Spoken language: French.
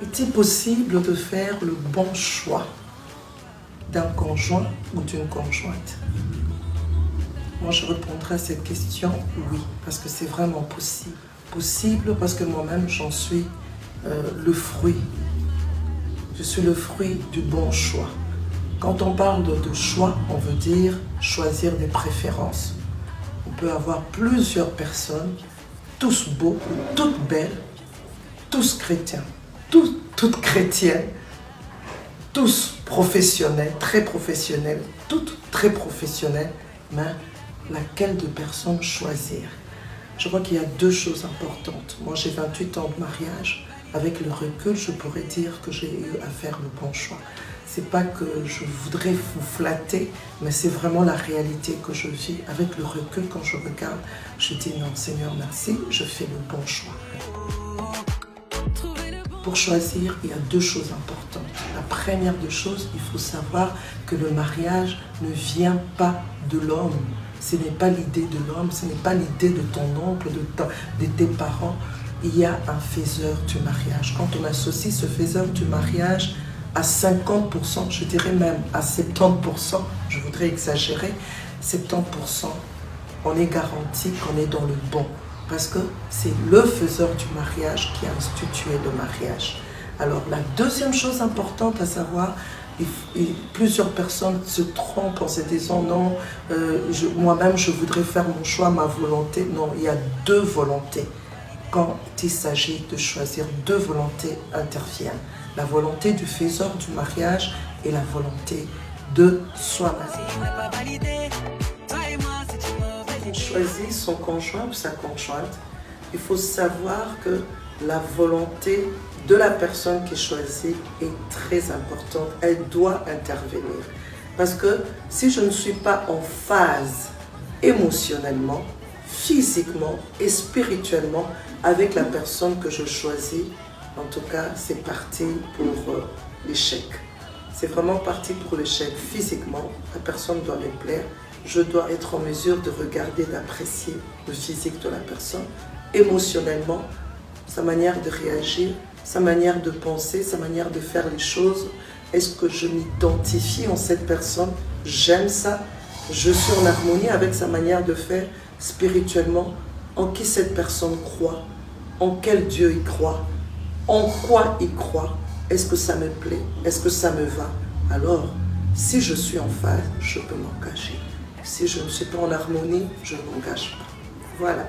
Est-il possible de faire le bon choix d'un conjoint ou d'une conjointe? Moi, je répondrai à cette question, oui, parce que c'est vraiment possible. Possible parce que moi-même, j'en suis le fruit. Je suis le fruit du bon choix. Quand on parle de choix, on veut dire choisir des préférences. On peut avoir plusieurs personnes, tous beaux, toutes belles, tous chrétiens, toutes chrétiennes, tous professionnels, toutes très professionnelles, mais laquelle de personnes choisir? Je crois qu'il y a deux choses importantes. Moi, j'ai 28 ans de mariage. Avec le recul, je pourrais dire que j'ai eu à faire le bon choix. C'est pas que je voudrais vous flatter, mais c'est vraiment la réalité que je vis. Avec le recul, quand je regarde, je dis non, Seigneur, merci, je fais le bon choix. Pour choisir, il y a deux choses importantes. La première des choses, il faut savoir que le mariage ne vient pas de l'homme. Ce n'est pas l'idée de l'homme, ce n'est pas l'idée de ton oncle, de tes parents. Il y a un faiseur du mariage. Quand on associe ce faiseur du mariage à 50%, je dirais même à 70%, je voudrais exagérer, 70%, on est garanti qu'on est dans le bon. Parce que c'est le faiseur du mariage qui a institué le mariage. Alors la deuxième chose importante à savoir, plusieurs personnes se trompent en se disant non, moi-même je voudrais faire mon choix, ma volonté. Non, il y a deux volontés. Quand il s'agit de choisir, deux volontés interviennent. La volonté du faiseur du mariage et la volonté de soi-même. On choisit son conjoint ou sa conjointe, il faut savoir que la volonté de la personne qui choisit est très importante. Elle doit intervenir. Parce que si je ne suis pas en phase émotionnellement, physiquement et spirituellement avec la personne que je choisis, en tout cas, c'est parti pour l'échec. C'est vraiment parti pour l'échec. Physiquement, la personne doit me plaire. Je dois être en mesure de regarder, d'apprécier le physique de la personne. Émotionnellement, sa manière de réagir, sa manière de penser, sa manière de faire les choses. Est-ce que je m'identifie en cette personne? J'aime ça. Je suis en harmonie avec sa manière de faire. Spirituellement, en qui cette personne croit? En quel Dieu il croit? En quoi il croit? Est-ce que ça me plaît? Est-ce que ça me va? Alors, si je suis en phase, je peux m'engager. Si je ne suis pas en harmonie, je ne m'engage pas. Voilà.